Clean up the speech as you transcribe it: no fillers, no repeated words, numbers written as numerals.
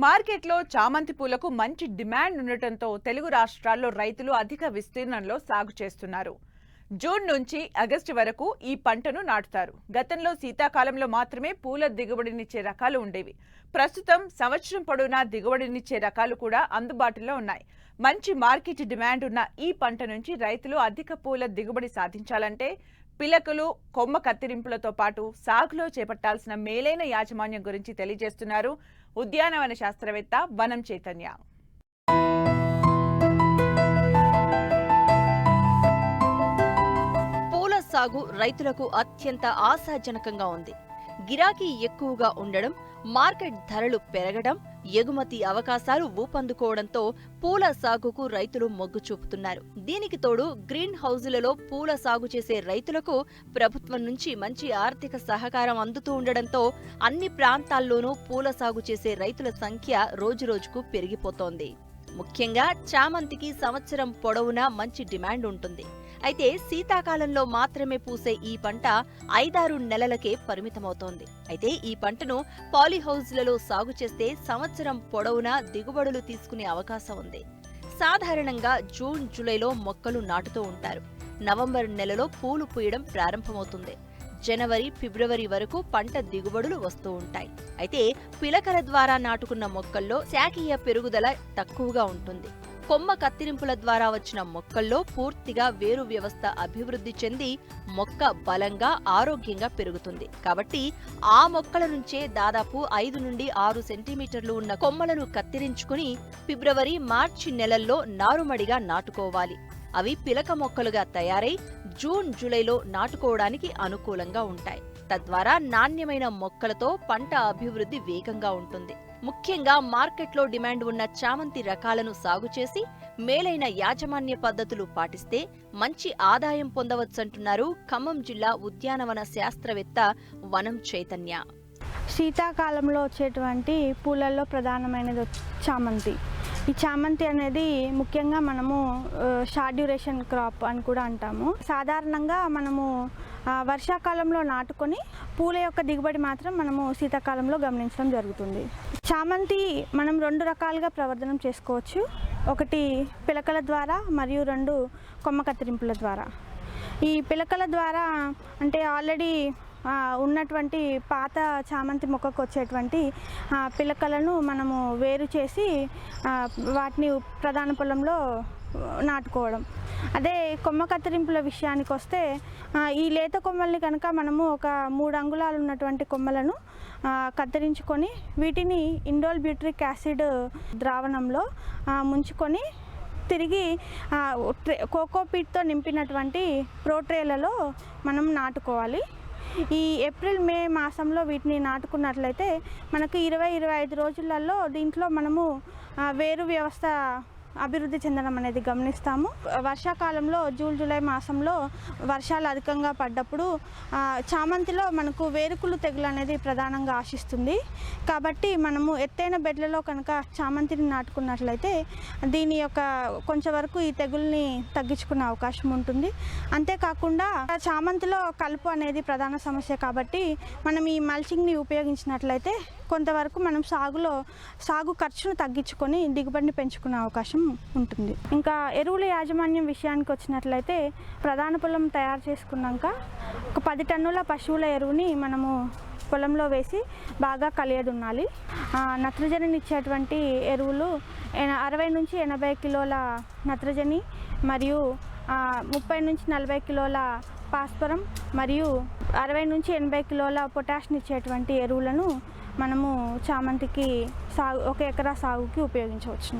మార్కెట్లో చామంతి పూలకు మంచి డిమాండ్ ఉండటంతో తెలుగు రాష్ట్రాల్లో రైతులు అధిక విస్తీర్ణంలో సాగు చేస్తున్నారు. జూన్ నుంచి ఆగస్టు వరకు ఈ పంటను నాటుతారు. గతంలో శీతాకాలంలో మాత్రమే పూల దిగుబడినిచ్చే రకాలు ఉండేవి. ప్రస్తుతం సంవత్సరం పొడవునా దిగుబడినిచ్చే రకాలు కూడా అందుబాటులో ఉన్నాయి. మంచి మార్కెట్ డిమాండ్ ఉన్న ఈ పంట నుంచి రైతులు అధిక పూల దిగుబడి సాధించాలంటే పిలకలు, కొమ్మ కత్తిరింపులతో పాటు సాగులో చేపట్టాల్సిన మేలైన యాజమాన్యం గురించి తెలియజేస్తున్నారు ఉద్యానవన శాస్త్రవేత్త వనం చైతన్య. పూల సాగు రైతులకు అత్యంత ఆశాజనకంగా ఉంది. గిరాకీ ఎక్కువగా ఉండడం, మార్కెట్ ధరలు పెరగడం, ఎగుమతి అవకాశాలు ఊపందుకోవడంతో పూల సాగుకు రైతులు మొగ్గు చూపుతున్నారు. దీనికి తోడు గ్రీన్ హౌజులలో పూల సాగు చేసే రైతులకు ప్రభుత్వం నుంచి మంచి ఆర్థిక సహకారం అందుతూ ఉండడంతో అన్ని ప్రాంతాల్లోనూ పూల సాగు చేసే రైతుల సంఖ్య రోజురోజుకు పెరిగిపోతోంది. ముఖ్యంగా చామంతికి సంవత్సరం పొడవునా మంచి డిమాండ్ ఉంటుంది. అయితే శీతాకాలంలో మాత్రమే పూసే ఈ పంట 5-6 నెలలకే పరిమితమవుతోంది. అయితే ఈ పంటను పాలీహౌజ్లలో సాగు చేస్తే సంవత్సరం పొడవునా దిగుబడులు తీసుకునే అవకాశం ఉంది. సాధారణంగా జూన్, జూలైలో మొక్కలు నాటుతూ ఉంటారు. నవంబర్ నెలలో పూలు పూయడం ప్రారంభమవుతుంది. జనవరి, ఫిబ్రవరి వరకు పంట దిగుబడులు వస్తూ ఉంటాయి. అయితే పిలకల ద్వారా నాటుకున్న మొక్కల్లో శాఖీయ పెరుగుదల తక్కువగా ఉంటుంది. కొమ్మ కత్తిరింపుల ద్వారా వచ్చిన మొక్కల్లో పూర్తిగా వేరు వ్యవస్థ అభివృద్ధి చెంది మొక్క బలంగా, ఆరోగ్యంగా పెరుగుతుంది. కాబట్టి ఆ మొక్కల నుంచే దాదాపు 5 నుండి 6 సెంటీమీటర్లు ఉన్న కొమ్మలను కత్తిరించుకుని ఫిబ్రవరి, మార్చి నెలల్లో నారుమడిగా నాటుకోవాలి. అవి పిలక మొక్కలుగా తయారై జూన్, జూలైలో నాటుకోవడానికి అనుకూలంగా ఉంటాయి. తద్వారా నాణ్యమైన మొక్కలతో పంట అభివృద్ధి వేగంగా ఉంటుంది. ముఖ్యంగా మార్కెట్లో డిమాండ్ ఉన్న చామంతి రకాలను సాగు చేసి మేలైన యాజమాన్య పద్ధతులు పాటిస్తే మంచి ఆదాయం పొందవచ్చంటున్నారు ఖమ్మం జిల్లా ఉద్యానవన శాస్త్రవేత్త వనం చైతన్య. శీతాకాలంలో వచ్చేటువంటి పూలల్లో ప్రధానమైనది చామంతి. ఈ చామంతి అనేది ముఖ్యంగా మనము షార్ట్ డ్యూరేషన్ క్రాప్ అని కూడా అంటాము. సాధారణంగా మనము వర్షాకాలంలో నాటుకొని పూల యొక్క దిగుబడి మాత్రం మనము శీతాకాలంలో గమనించడం జరుగుతుంది. చామంతి మనం 2 రకాలుగా ప్రవర్ధనం చేసుకోవచ్చు. ఒకటి పిలకల ద్వారా మరియు 2 కొమ్మ కత్తిరింపుల ద్వారా. ఈ పిలకల ద్వారా అంటే ఆల్రెడీ ఉన్నటువంటి పాత చామంతి మొక్కకు వచ్చేటువంటి పిలకలను మనము వేరు చేసి వాటిని ప్రధాన పొలంలో నాటుకోవడం. అదే కొమ్మ కత్తిరింపుల విషయానికి వస్తే ఈ లేత కొమ్మల్ని కనుక మనము ఒక 3 అంగుళాలు ఉన్నటువంటి కొమ్మలను కత్తిరించుకొని వీటిని ఇండోల్ బ్యూట్రిక్ యాసిడ్ ద్రావణంలో ముంచుకొని తిరిగి కోకోపీట్తో నింపినటువంటి ప్రోట్రేలలో మనం నాటుకోవాలి. ఈ ఏప్రిల్, మే మాసంలో వీటిని నాటుకున్నట్లయితే మనకు 20-25 రోజులలో దీంట్లో మనము వేరు వ్యవస్థ అభివృద్ధి చెందడం అనేది గమనిస్తాము. వర్షాకాలంలో జూన్, జూలై మాసంలో వర్షాలు అధికంగా పడ్డప్పుడు చామంతిలో మనకు వేరుకులు తెగులు అనేది ప్రధానంగా ఆశిస్తుంది. కాబట్టి మనము ఎత్తైన బెడ్లలో కనుక చామంతిని నాటుకున్నట్లయితే దీని యొక్క కొంచెం వరకు ఈ తెగుల్ని తగ్గించుకునే అవకాశం ఉంటుంది. అంతేకాకుండా చామంతిలో కలుపు అనేది ప్రధాన సమస్య కాబట్టి మనం ఈ మల్చింగ్ని ఉపయోగించినట్లయితే కొంతవరకు మనం సాగు ఖర్చును తగ్గించుకొని దిగుబడిని పెంచుకునే అవకాశం ఉంటుంది. ఇంకా ఎరువుల యాజమాన్యం విషయానికి వచ్చినట్లయితే ప్రధాన పొలం తయారు చేసుకున్నాక ఒక 10 టన్నుల పశువుల ఎరువుని మనము పొలంలో వేసి బాగా కలియదున్నాలి. నత్రజనిని ఇచ్చేటువంటి ఎరువులు 60 నుంచి 80 కిలోల నత్రజని మరియు 30 నుంచి 40 కిలోల భాస్వరం మరియు 60 నుంచి 80 కిలోల పొటాషియం ఇచ్చేటువంటి ఎరువులను మనము చామంతికి 1 ఎకరా సాగుకి ఉపయోగించవచ్చు.